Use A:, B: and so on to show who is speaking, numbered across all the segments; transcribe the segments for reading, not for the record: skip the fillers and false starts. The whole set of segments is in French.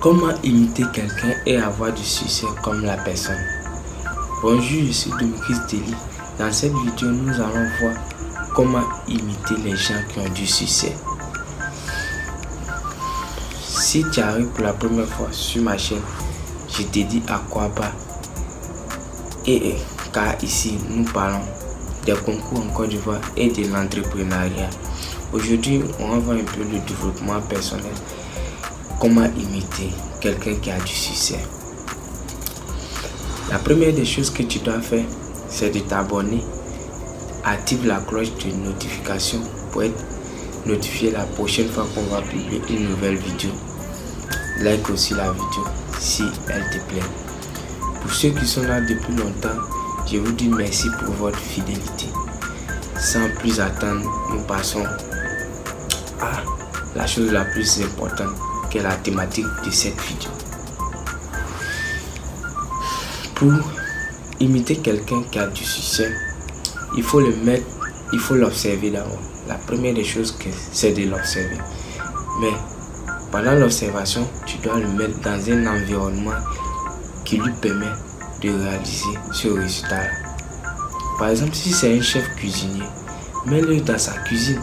A: Comment imiter quelqu'un et avoir du succès comme la personne? Bonjour, je suis Dominique Deli. Dans cette vidéo, nous allons voir comment imiter les gens qui ont du succès. Si tu arrives pour la première fois sur ma chaîne, je te dis à quoi pas. Car ici, nous parlons des concours en Côte d'Ivoire et de l'entrepreneuriat. Aujourd'hui, on va voir un peu le développement personnel. Comment imiter quelqu'un qui a du succès. La première des choses que tu dois faire, c'est de t'abonner. Active la cloche de notification pour être notifié la prochaine fois qu'on va publier une nouvelle vidéo. Like aussi la vidéo si elle te plaît. Pour ceux qui sont là depuis longtemps, je vous dis merci pour votre fidélité. Sans plus attendre, nous passons à la chose la plus importante, qui est la thématique de cette vidéo. Pour imiter quelqu'un qui a du succès, il faut l'observer d'abord. La première des choses, c'est de l'observer. Mais pendant l'observation, tu dois le mettre dans un environnement qui lui permet de réaliser ce résultat-là. Par exemple, si c'est un chef cuisinier, mets-le dans sa cuisine.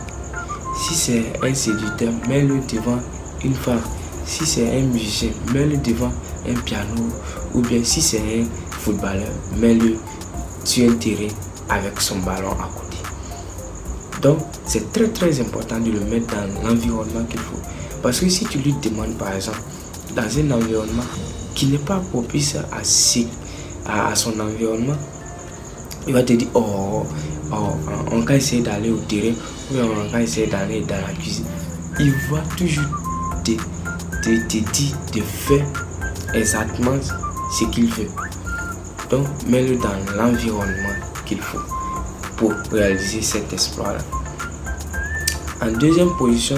A: Si c'est un séducteur, mets-le devant une femme. Si c'est un musicien, mets-le devant un piano. Ou bien si c'est un footballeur, mets-le sur un terrain avec son ballon à côté. Donc, c'est très important de le mettre dans l'environnement qu'il faut. Parce que si tu lui demandes, par exemple, dans un environnement qui n'est pas propice à son environnement, il va te dire, on va essayer d'aller au terrain, ou on va essayer d'aller dans la cuisine. Il va toujours te dire de faire exactement ce qu'il veut. Donc, mets-le dans l'environnement qu'il faut pour réaliser cet exploit-là. En deuxième position,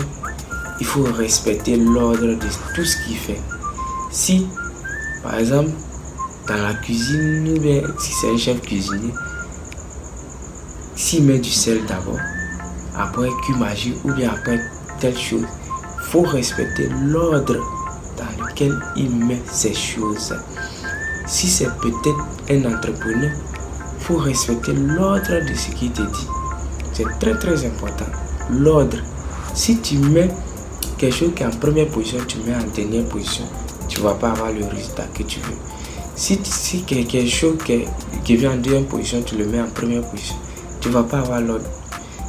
A: il faut respecter l'ordre de tout ce qu'il fait. Si, par exemple, dans la cuisine, ou bien si c'est un chef cuisinier, s'il met du sel d'abord, après cumager ou bien après telle chose, il faut respecter l'ordre dans lequel il met ces choses. Si c'est peut-être un entrepreneur, il faut respecter l'ordre de ce qu'il te dit. C'est très important. L'ordre. Si tu mets quelque chose qui est en première position, tu mets en dernière position, tu ne vas pas avoir le résultat que tu veux. Si quelque chose qui vient en deuxième position, tu le mets en première position, tu ne vas pas avoir l'ordre.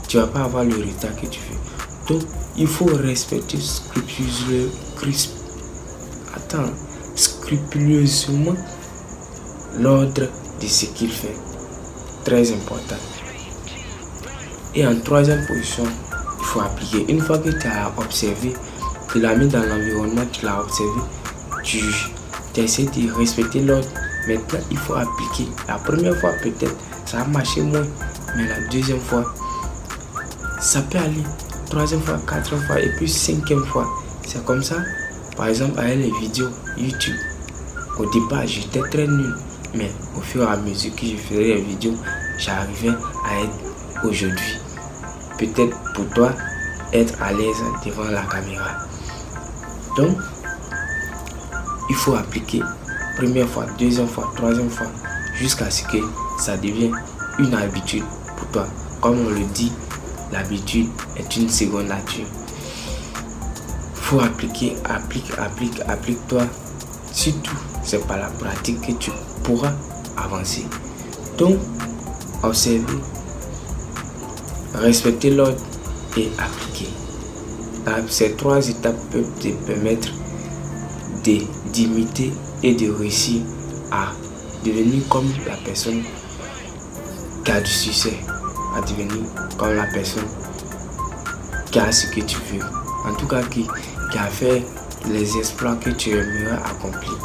A: Tu ne vas pas avoir le résultat que tu veux. Donc, il faut respecter scrupuleusement l'ordre de ce qu'il fait. Très important. Et en troisième position, il faut appliquer. Une fois que tu as observé, tu l'as mis dans l'environnement, tu l'as observé, tu essaies de respecter l'ordre. Maintenant, il faut appliquer. La première fois, peut-être, ça a marché moins. Mais la deuxième fois, ça peut aller. Troisième fois, quatrième fois et puis cinquième fois. C'est comme ça. Par exemple, avec les vidéos YouTube. Au départ, j'étais très nul. Mais au fur et à mesure que je faisais les vidéos, j'arrivais à être aujourd'hui. Peut-être pour toi, être à l'aise devant la caméra. Donc, il faut appliquer première fois, deuxième fois, troisième fois, jusqu'à ce que ça devienne une habitude pour toi. Comme on le dit, l'habitude est une seconde nature. Il faut appliquer, applique-toi. Surtout, c'est par la pratique que tu pourras avancer. Donc, observer, respecter l'ordre et appliquer. Ces trois étapes peuvent te permettre d'imiter et de réussir à devenir comme la personne qui a du succès, à devenir comme la personne qui a ce que tu veux. En tout cas, qui a fait les exploits que tu aimerais accomplir.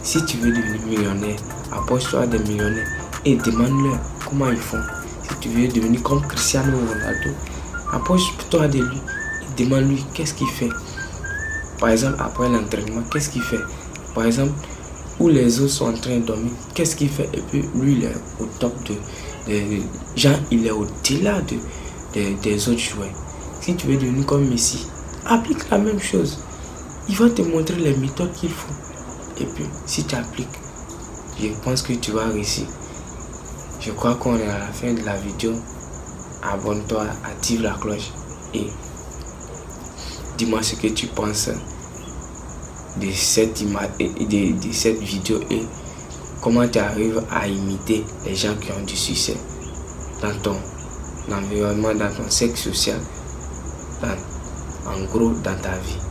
A: Si tu veux devenir millionnaire, approche-toi des millionnaires et demande-leur comment ils font. Si tu veux devenir comme Cristiano Ronaldo, approche-toi de lui et demande-lui qu'est-ce qu'il fait. Par exemple, après l'entraînement, qu'est-ce qu'il fait. Par exemple, où les autres sont en train de dormir, qu'est-ce qu'il fait. Et puis lui, il est au top genre, il est au-delà des autres joueurs. Si tu veux devenir comme Messi, applique la même chose. Il va te montrer les méthodes qu'il faut. Et puis, si tu appliques, je pense que tu vas réussir. Je crois qu'on est à la fin de la vidéo. Abonne-toi, active la cloche et dis-moi ce que tu penses de cette vidéo et comment tu arrives à imiter les gens qui ont du succès dans ton environnement, dans ton cercle social, en gros dans ta vie.